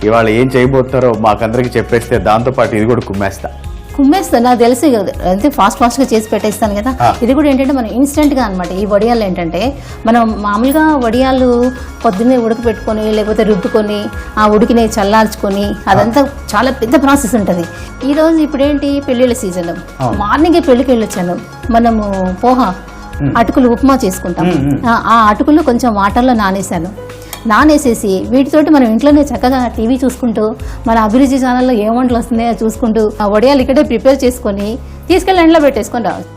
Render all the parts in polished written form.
ఇవాళ ఏం చేయబోతున్నారో మాకందరికి చెప్పేస్తే దాంతో పాటు ఇది కూడా కుమ్మేస్తా నాకు తెలుసు కదా, అంటే ఫాస్ట్ గా చేసి పెట్టేస్తాను కదా. ఇది కూడా ఏంటంటే మనం ఇన్స్టెంట్ గా అనమాట. ఈ వడియాలు ఏంటంటే మనం మామూలుగా వడియాలు పొద్దున్నే ఉడకపెట్టుకొని లేకపోతే రుద్దుకొని ఆ ఉడికినే చల్లార్చుకొని అదంతా చాలా పెద్ద ప్రాసెస్ ఉంటుంది. ఈ రోజు ఇప్పుడేంటి పెళ్లిళ్ళ సీజన్, మార్నింగే పెళ్లికి వెళ్ళొచ్చాను. మనము పోహా అటుకులు ఉప్మా చేసుకుంటాం. ఆ అటుకులు కొంచెం వాటర్లో నానేసేసి వీటితోటి మనం ఇంట్లోనే చక్కగా టీవీ చూసుకుంటూ మన అభిరుచి ఛానల్లో ఏ వంటలు వస్తున్నాయో చూసుకుంటూ ఆ వడియాలు ఇక్కడే ప్రిపేర్ చేసుకొని తీసుకెళ్ళి ఎండలో పెట్టేసుకొని రావచ్చు.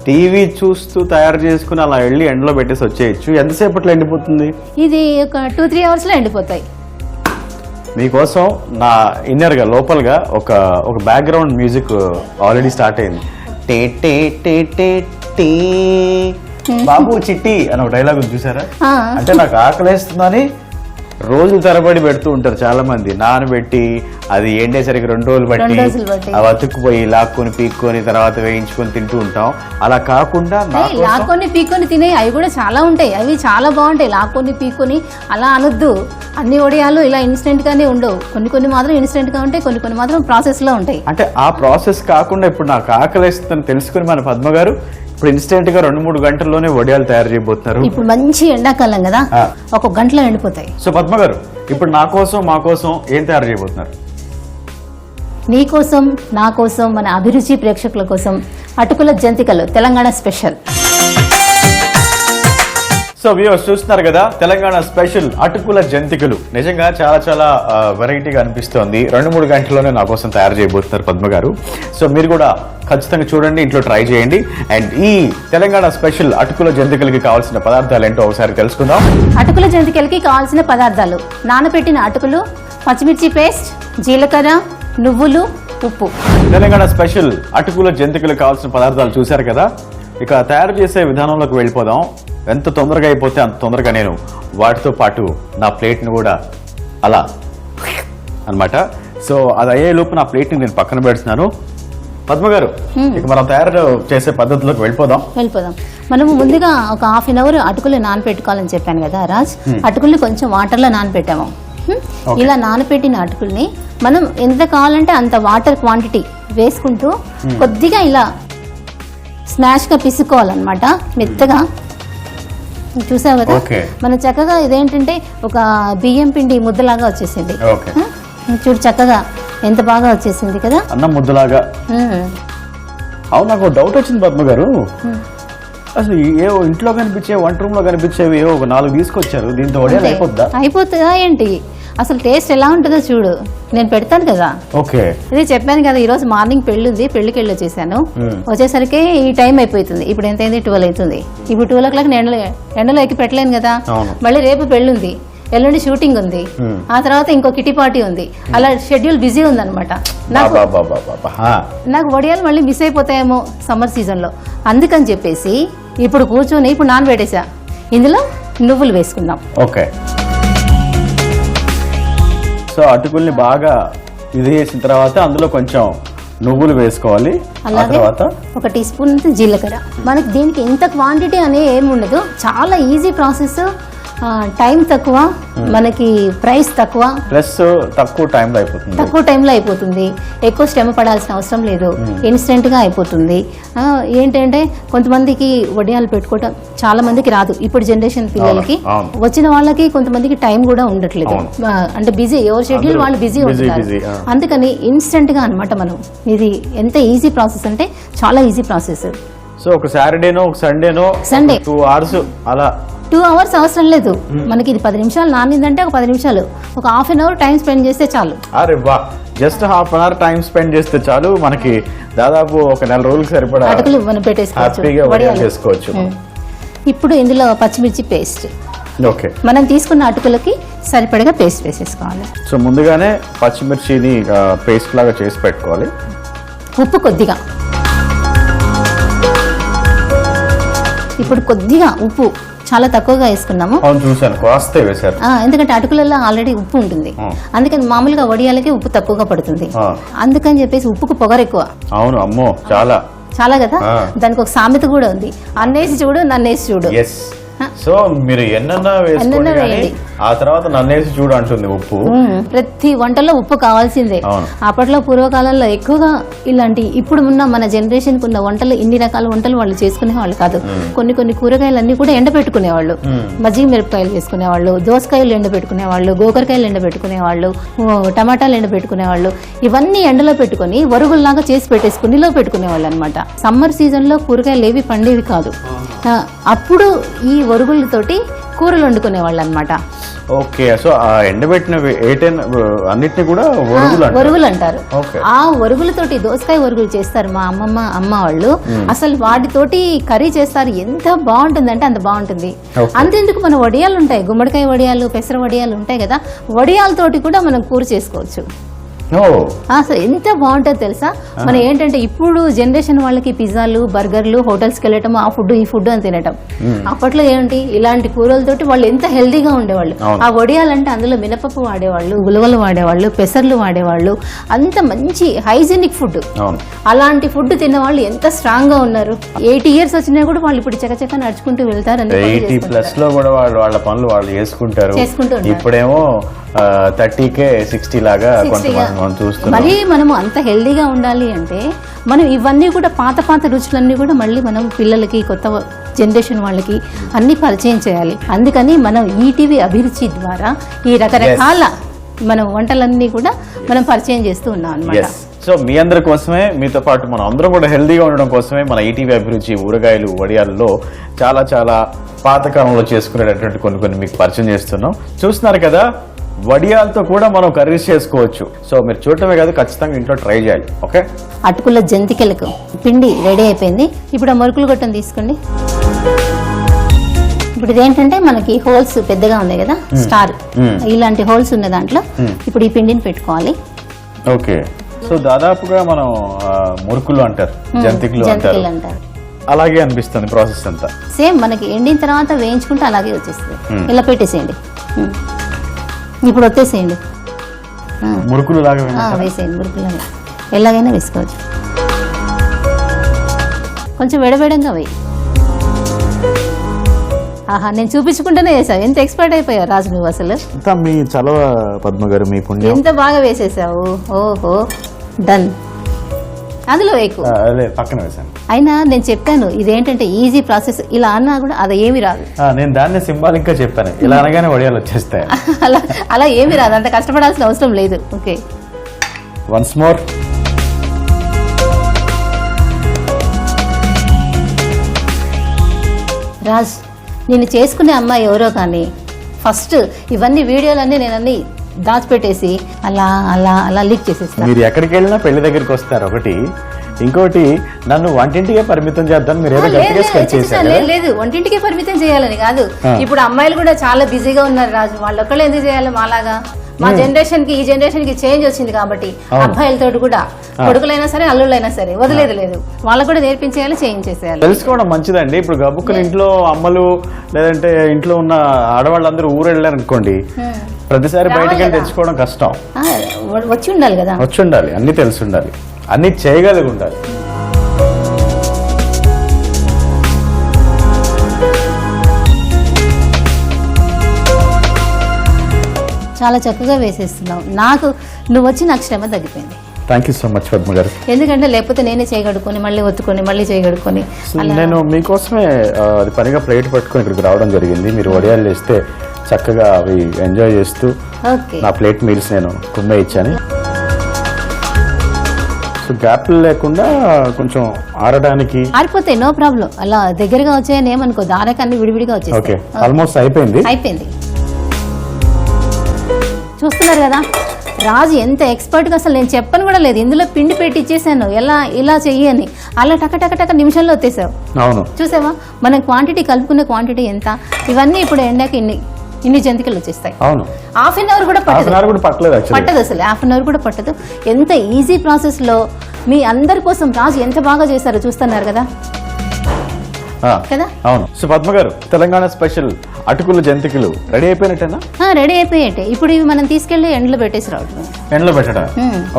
టీవీ చూస్తూ తయారు చేసుకుని అలా వెళ్ళి ఎండలో పెట్టేసి వచ్చేయచ్చు. ఎంతసేపట్లో ఎండిపోతుంది? ఇది ఒక 2-3 అవర్స్లో ఎండిపోతాయి. మీకోసం నా ఇన్నర్గా లోపలగా ఒక బ్యాక్గ్రౌండ్ మ్యూజిక్ ఆల్రెడీ స్టార్ట్ అయింది. టే టే టే టే టే బాబు చిట్టి అని ఒక డైలాగ్ చూసారా? అంటే నాకు ఆకలేస్తుందని రోజులు తరబడి పెడుతూ ఉంటారు చాలా మంది, నానబెట్టి అది ఎండేసరికి 2 రోజులు బట్టి అవి అతుక్కుపోయి లాక్కొని పీక్కొని తర్వాత వేయించుకొని తింటూ ఉంటాం. అలా కాకుండా లాక్కొని పీక్కొని తినే అవి కూడా చాలా ఉంటాయి, అవి చాలా బాగుంటాయి. లాక్కొని పీక్కొని అలా అనొద్దు. అన్ని వడియాలు ఇలా ఇన్స్టెంట్ గానే ఉండవు. కొన్ని మాత్రం ఇన్స్టెంట్ గా ఉంటాయి, కొన్ని మాత్రం ప్రాసెస్ లో ఉంటాయి. అంటే ఆ ప్రాసెస్ కాకుండా ఇప్పుడు నాకు ఆకలేస్తుందని తెలుసుకుని మన పద్మ గారు ఇప్పుడు ఇన్స్టెంట్ గా 2-3 గంటల్లోనే వడియాలు తయారు చేయబోతున్నారు. ఇప్పుడు మంచి ఎండాకాలం కదా, 1 గంటలో ఎండిపోతాయి. సో పద్మ గారు ఇప్పుడు నా కోసం మా కోసం ఏం తయారు చేయబోతున్నారు? నీ కోసం నా కోసం మన అభిరుచి ప్రేక్షకుల కోసం అటుకుల జంతికలు తెలంగాణ స్పెషల్. సో వ్యూవర్స్ చూస్తున్నారు కదా, తెలంగాణ స్పెషల్ అటుకుల జంతికలు. నిజంగా చాలా చాలా వెరైటీగా అనిపిస్తోంది. 2-3 గంటల్లోనే నా కోసం తయారు చేయబోతున్నారు పద్మ గారు. సో మీరు కూడా ఖచ్చితంగా చూడండి, ఇంట్లో ట్రై చేయండి. అండ్ ఈ తెలంగాణ స్పెషల్ అటుకుల జంతికలకి కావాల్సిన పదార్థాలు ఏంటో ఒకసారి తెలుసుకుందాం. అటుకుల జంతికలకి కావాల్సిన పదార్థాలు: నానబెట్టిన అటుకులు, పచ్చిమిర్చి పేస్ట్, జీలకర్ర, నువ్వులు, ఉప్పు. తెలంగాణ స్పెషల్ అటుకుల జంతికలకు కావాల్సిన పదార్థాలు చూశారు కదా. ఇక తయారు చేసే విధానంలోకి వెళ్ళిపోదాం. ఎంత తొందరగా అయిపోతే అంత తొందరగా నేను వాటితో పాటు నా ప్లేట్ని కూడా అలా అన్నమాట. సో అది అయ్యే లోపు నా ప్లేట్ని నేను పక్కన పెడుతున్నాను. పద్మ గారు ఇక మనం తయారు చేసే పద్ధతిలోకి వెళ్ళిపోదాం. మనము ముందుగా ఒక 1/2 అవర్ అటుకులు నానపెట్టుకోవాలని చెప్పాను కదా రాజ్. అటుకుల్ని కొంచెం వాటర్లో నానపెట్టాము. ఇలా నానపెట్టిన అటుకుల్ని మనం ఎంత కావాలంటే అంత వాటర్ క్వాంటిటీ వేసుకుంటూ కొద్దిగా ఇలా స్మాష్ గా పిసుకోవాలన్నమాట, మెత్తగా. చూసావు కదా, మనం చక్కగా ఇదేంటంటే ఒక బియ్యం పిండి ముద్దలాగా వచ్చేసింది. చూడు చక్కగా ఎంత బాగా వచ్చేసింది కదా, అన్నం ముద్దలాగా. అవును, నాకు డౌట్ వచ్చింది పద్మ గారు. అసలు ఏవో ఇంట్లో కనిపించే వంట రూమ్ లో కనిపించేవి ఏవో 4 తీసుకొచ్చారు, దీంతో వడియాలు అయిపోతుందా ఏంటి? అసలు టేస్ట్ ఎలా ఉంటుందో చూడు, నేను పెడతాను కదా. ఓకే, ఇది చెప్పాను కదా, ఈ రోజు మార్నింగ్ పెళ్లి ఉంది, పెళ్లికి వెళ్ళి వచ్చేసాను. వచ్చేసరికి ఈ టైం అయిపోతుంది. ఇప్పుడు ఎంత అయింది? 12 అవుతుంది. ఇప్పుడు 12 o'clock ఎండలో ఎక్కి పెట్టలేను కదా. మళ్ళీ రేపు పెళ్లి ఉంది, ఎల్లుండి షూటింగ్ ఉంది, ఆ తర్వాత ఇంకో కిటీ పార్టీ ఉంది. అలా షెడ్యూల్ బిజీ ఉంది అనమాట. నాకు వడియాలు మళ్ళీ మిస్ అయిపోతాయేమో సమ్మర్ సీజన్ లో. అందుకని చెప్పేసి ఇప్పుడు కూర్చొని ఇప్పుడు నానబెట్టేసా. ఇందులో నువ్వులు వేసుకుందాం. ఓకే, సో అటుకుల్ని బాగా ఇది చేసిన తర్వాత అందులో కొంచెం నువ్వులు వేసుకోవాలి. అలాగే 1 టీ స్పూన్ జీలకర్ర. మనకి దీనికి ఇంత క్వాంటిటీ అనేది ఏమి ఉండదు, చాలా ఈజీ ప్రాసెస్. టైం తక్కువ, మనకి ప్రైస్ తక్కువ, ప్లస్ తక్కువ టైంలో అయిపోతుంది. ఎక్కువ శ్రమ పడాల్సిన అవసరం లేదు, ఇన్స్టెంట్ గా అయిపోతుంది. ఏంటంటే కొంతమందికి వడియాలు పెట్టుకోవటం చాలా మందికి రాదు. ఇప్పుడు జనరేషన్ పిల్లలకి, వచ్చిన వాళ్ళకి కొంతమందికి టైం కూడా ఉండట్లేదు. అంటే బిజీ, ఎవరి షెడ్యూల్ వాళ్ళు బిజీ ఉంటున్నారు. అందుకని ఇన్స్టెంట్ గా అనమాట. మనం ఇది ఎంత ఈజీ ప్రాసెస్ అంటే చాలా ఈజీ ప్రాసెస్. సో ఒక సాటర్డేనో ఒక సండే 2 hours అలా 2 hours అవసరం లేదు మనకి. ఇది 10 నిమిషాలు నానిందంటే ఒక 10 నిమిషాలు, ఒక 1/2 అవర్ టైం స్పెండ్ చేస్తే చాలు. అరే వా, జస్ట్ 1/2 అవర్ టైం స్పెండ్ చేస్తే చాలు, మనకి దాదాపు ఒక 4 రోజులకు సరిపడా అటుకులు మనం పెట్టేసుకోవచ్చు. ఇప్పుడు ఇందులో పచ్చిమిర్చి పేస్ట్. ఓకే, మనం తీసుకున్న అటుకులకి సరిపడగా పేస్ట్ వేసేసుకోవాలి. సో ముందుగానే పచ్చిమిర్చిని పేస్ట్ లాగా చేసి పెట్టుకోవాలి. ఉప్పు కొద్దిగా, ఇప్పుడు కొద్దిగా ఉప్పు చాలా తక్కువగా వేసుకున్నాము. ఎందుకంటే అటుకులలో ఆల్రెడీ ఉప్పు ఉంటుంది, అందుకని మామూలుగా వడియాలకి ఉప్పు తక్కువగా పడుతుంది. అందుకని చెప్పేసి ఉప్పుకు పొగరు ఎక్కువ. అవును, అమ్మో చాలా కదా. దానికి ఒక సామెత కూడా ఉంది, అన్నేసి చూడు నన్నేసి చూడు. సో మీరు ఎన్నన్నా వేయండి, ఆ తర్వాత నన్నేసి చూడు అంటుంది ఉప్పు. ప్రతి వంటలో ఉప్పు కావాల్సిందే. అవును. అప్పట్లో పూర్వకాలంలో ఎక్కువగా ఇలాంటి ఇప్పుడు ఉన్న మన జనరేషన్ కు ఉన్న వంటలు ఇన్ని రకాల వంటలు వాళ్ళు చేసుకునే వాళ్ళు కాదు. కొన్ని కూరగాయలన్నీ కూడా ఎండబెట్టుకునేవాళ్ళు. మజ్జిగ మిరపకాయలు చేసుకునేవాళ్ళు, దోసకాయలు ఎండబెట్టుకునేవాళ్ళు, గోకరకాయలు ఎండబెట్టుకునేవాళ్ళు, టమాటాలు ఎండబెట్టుకునేవాళ్ళు. ఇవన్నీ ఎండలో పెట్టుకుని వరుగుల్లాగా చేసి పెట్టేసుకుని నిలో పెట్టుకునేవాళ్ళు అనమాట. సమ్మర్ సీజన్ లో కూరగాయలు ఏవి పండేవి కాదు. అప్పుడు ఈ వరుగులతోటి కూరలు వండుకునేవాళ్ళు అనమాట. ఓకే, సో ఆ ఎండబెట్టినవి అన్నిటిని కూడా వరుగులు అంటారు. Okay. ఆ వరుగులతోటి దోసకాయ వరుగులు చేస్తారు మా అమ్మ వాళ్ళు. అసలు వాటితోటి కర్రీ చేస్తారు. ఎంత బాగుంటుందంటే అంత బాగుంటుంది. అంతెందుకు మన వడియాలు ఉంటాయి, గుమ్మడికాయ వడియాలు, పెసర వడియాలు ఉంటాయి కదా, వడియాలతోటి కూడా మనం కూర చేసుకోవచ్చు. అసలు ఎంత బాగుంటుంది తెలుసా. మనం ఏంటంటే ఇప్పుడు జనరేషన్ వాళ్ళకి పిజ్జాలు, బర్గర్లు, హోటల్స్కి వెళ్ళటం, ఆ ఫుడ్ ఈ ఫుడ్ అని తినటం. అప్పట్లో ఏంటి ఇలాంటి కూరలతోటి వాళ్ళు ఎంత హెల్దీగా ఉండేవాళ్ళు. ఆ వడియాలంటే అందులో మినపప్పు వాడేవాళ్ళు, ఉలవలు వాడేవాళ్ళు, పెసర్లు వాడేవాళ్ళు. అంత మంచి హైజీనిక్ ఫుడ్. అలాంటి ఫుడ్ తిన్న వాళ్ళు ఎంత స్ట్రాంగ్ గా ఉన్నారు. 80 years వచ్చినా కూడా వాళ్ళు ఇప్పుడు చకచక నడుచుకుంటూ వెళ్తారు. 80+ లో కూడా వాళ్ళ పనులు వాళ్ళు చేసుకుంటారు. ఇప్పుడేమో 30K 60 లాగా కొంతమంది మనం చూస్తున్నాం. మరి మనము అంత హెల్దీగా ఉండాలి అంటే మనం ఇవన్నీ కూడా పాత రుచులన్నీ కూడా మళ్ళీ మనం పిల్లలకి, కొత్త జనరేషన్ వాళ్ళకి అన్ని పరిచయం చేయాలి. అందుకని మనం ఈటీవీ అభిరుచి ద్వారా ఈ రకరకాల మనం వంటలన్నీ కూడా మనం పరిచయం చేస్తూ ఉన్నాం అన్నమాట. సో మీ అందరి కోసమే, మీతో పాటు మనం అందరం కూడా హెల్దీగా ఉండడం కోసమే మన ఈటీవీ అభిరుచి ఊరగాయలు వడియాలలో చాలా చాలా పాతకాలంలో చేసుకునేటటువంటి కొన్ని మీకు పరిచయం చేస్తున్నాం. చూస్తున్నారు కదా, వడియాలతో కూడా మనం కర్రీస్ చేసుకోవచ్చు. సో మీరు చూడటమే కాదు, ఖచ్చితంగా ఇంట్లో ట్రై చేయాలి. ఓకే, అటుకుల జంతికలకు పిండి రెడీ అయిపోయింది. ఇప్పుడు ఆ మురుకులు గొట్టం తీసుకోండి. ఇప్పుడు ఇదేంటంటే మనకి హోల్స్ పెద్దగా ఉన్నాయి కదా, స్టార్ ఇలాంటి హోల్స్ ఉన్న దాంట్లో ఇప్పుడు ఈ పిండిని పెట్టుకోవాలి. ఓకే, సో దాదాపుగా మనం మురుకులు అంటారు, జంతికలు అంటారు, అలాగే అనిపిస్తుంది ప్రాసెస్ అంతా. సేమ్ మనకి ఎండిన తర్వాత వేయించుకుంటే అలాగే వచ్చేస్తుంది. ఇలా పెట్టేసేయండి. ఇప్పుడు వచ్చేసేయండి, మురుకులు లాగా వేసేయండి. మురుకులు ఎలాగైనా వేసుకోవచ్చు. కొంచెం వేడవేడంగా వేయి. ఆహా, నేను చూపించుకుంటూనే వేసావు. ఎంత ఎక్స్పర్ట్ అయిపోయావు రాజు నువ్వు అసలు. మీ చలవ పద్మ గారు, మీ పుణ్యం. ఎంత బాగా వేసేసావు. ఓహో, డన్. అందులో వేయకు, పక్కన వేసాను. అయినా నేను చెప్పాను ఇదేంటంటే ఈజీ ప్రాసెస్. ఇలా అన్నా కూడా అది ఏమి రాదు. నేను దాన్ని సింబాలిక్ గా చెప్పాను, ఇలా అనగానే వడియాలు వచ్చేస్తాయి. అలా ఏమి రాదు, అంత కష్టపడాల్సిన అవసరం లేదు. Okay, once more. రాజ్, నేను చేసుకునే అమ్మాయి ఎవరో కానీ ఫస్ట్ ఇవన్నీ వీడియోలన్నీ నేను అన్ని దాచిపెట్టేసి అలా అలా అలా లీక్ చేసేస్తాను. మీరు ఎక్కడికి వెళ్ళినా పెళ్లి దగ్గరికి వస్తారు. ఒకటి, ఇంకోటి నన్ను వంటింటికే పరిమితం చేద్దాం మీరు ఏదో గట్టిగా స్కెచ్ చేశారు. లేదు, వంటింటికే పరిమితం చేయాలని కాదు. ఇప్పుడు అమ్మాయిలు కూడా చాలా బిజీగా ఉన్నారు రాజు. వాళ్ళు ఒక్కళ్ళు ఎందుకు చేయాలి మాలాగా? మా జనరేషన్ కి, ఈ జనరేషన్ కి చేంజ్ వచ్చింది కాబట్టి అబ్బాయిలతో కూడా, కొడుకులైనా సరే అల్లుళ్ళైనా సరే వదిలేదు లేదు. వాళ్ళకు కూడా నేర్పించేయాలి, చేయించేసేయాలి. తెలుసుకోవడం మంచిదండి. ఇప్పుడు గబుక్కుని ఇంట్లో అమ్మలు లేదంటే ఇంట్లో ఉన్న ఆడవాళ్ళందరూ ఊరు వెళ్ళారు అనుకోండి, ప్రతిసారి బయటకి వెళ్ళి తెచ్చుకోవడం కష్టం. వచ్చి ఉండాలి కదా, వచ్చి ఉండాలి, అన్ని తెలిసి ఉండాలి, అన్ని చేయగలిగి ఉండాలి. చాలా చక్కగా వేసేస్తున్నావు. నువ్వు వచ్చి నాకు శ్రమ తగ్గిపోయింది. Thank you so much Padma గారు. ఎందుకంటే లేకపోతే నేనే చేయగడుకొని మళ్ళీ ఒత్తుకొని మళ్ళీ చేయగడుకొని. నేను మీకోసమే అది పనిగా ప్లేట్ పట్టుకొని ఇక్కడికి రావడం జరిగింది. మీరు వడియాలు వేస్తే చక్కగా అవి ఎంజాయ్ చేస్తూ నా ప్లేట్ మీల్స్ నేను కుమ్మే ఇచ్చాను. సో గ్యాప్లు లేకుండా కొంచెం ఆరడానికి ఆరిపోతాయి, నో ప్రాబ్లం. అలా దగ్గరగా వచ్చాయని ఏమనుకో, దారకాన్ని విడివిడిగా వచ్చేసి. ఓకే, ఆల్మోస్ట్ అయిపోయింది. చూస్తున్నారు కదా రాజు ఎంత ఎక్స్పర్ట్ గా, అసలు నేను చెప్పను కూడా లేదు. ఇందులో పిండి పెట్టి ఇచ్చేసాను ఇలా చెయ్యి అని, అలా టక నిమిషంలో వచ్చేసావు. అవును, చూసావా మనం క్వాంటిటీ కలుపుకునే క్వాంటిటీ ఎంత. ఇవన్నీ ఇప్పుడు ఎండాక ఇన్ని జంతికలు వచ్చేస్తాయి. అవును, హాఫ్ అన్ అవర్ కూడా పట్టదు అసలు. హాఫ్ అన్ అవర్ కూడా పట్టదు. ఎంత ఈజీ ప్రాసెస్ లో మీ అందరి కోసం రాజు ఎంత బాగా చేశారో చూస్తున్నారు కదా. అవును. సో పద్మ గారు, తెలంగాణ స్పెషల్ అటుకుల జంతికలు రెడీ అయిపోయినట్టేనా? రెడీ అయిపోయాయి. ఇప్పుడు ఇవి మనం తీసుకెళ్లి ఎండలో పెట్టేసి రావడం. ఎండలో పెట్టడం,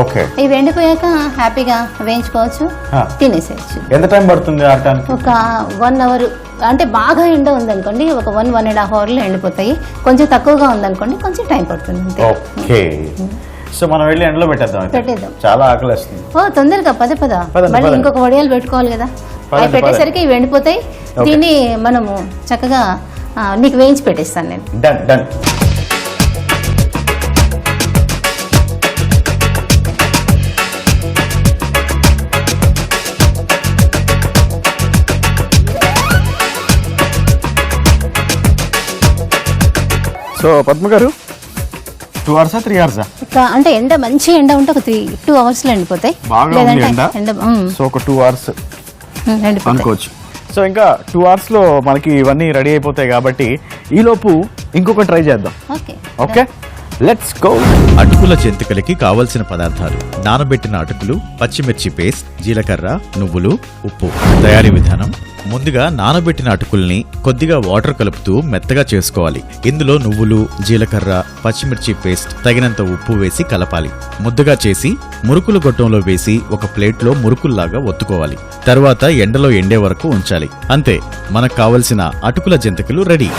ఓకే. ఇవి ఎండిపోయాక హ్యాపీగా వేయించుకోవచ్చు, తినేసేయచ్చు. ఎంత టైం పడుతుంది ఆడటానికి? ఒక 1 hour అంటే బాగా ఎండ ఉందనుకోండి ఒక 1.5 అవర్లో ఎండిపోతాయి. కొంచెం తక్కువగా ఉందనుకోండి కొంచెం టైం పడుతుంది అంతే. ఓకే, సో మనం వెళ్ళి ఎండలో పెట్టేద్దాం. చాలా ఆకలిస్తుంది. ఓ తొందరగా పదే మళ్ళీ ఇంకొక వడియాలు పెట్టుకోవాలి కదా. అవి పెట్టేసరికి ఇవి ఎండిపోతాయి. దీన్ని మనము చక్కగా నీకు వేయించి పెట్టేస్తాను నేను. Done done. సో పద్మ గారు 2 hours 3 hours అంటే ఎండ మంచి ఎండ ఉంటే ఒక 2 hours లో ఎండిపోతాయి. సో ఒక 2 hours అనుకోవచ్చు. సో ఇంకా 2 hours లో మనకి ఇవన్నీ రెడీ అయిపోతాయి కాబట్టి ఈలోపు ఇంకొక ట్రై చేద్దాం. Okay, let's go. అటుకుల జంతికలకి కావలసిన పదార్థాలు: నానబెట్టిన అటుకులు, పచ్చిమిర్చి పేస్ట్, జీలకర్ర, నువ్వులు, ఉప్పు. తయారీ విధానం: ముందుగా నానబెట్టిన అటుకుల్ని కొద్దిగా వాటర్ కలుపుతూ మెత్తగా చేసుకోవాలి. ఇందులో నువ్వులు, జీలకర్ర, పచ్చిమిర్చి పేస్ట్, తగినంత ఉప్పు వేసి కలపాలి. ముద్దగా చేసి మురుకులు గొట్టంలో వేసి ఒక ప్లేట్లో మురుకుల్లాగా ఒత్తుకోవాలి. తర్వాత ఎండలో ఎండే వరకు ఉంచాలి. అంతే, మనకు కావలసిన అటుకుల జంతికలు రెడీ.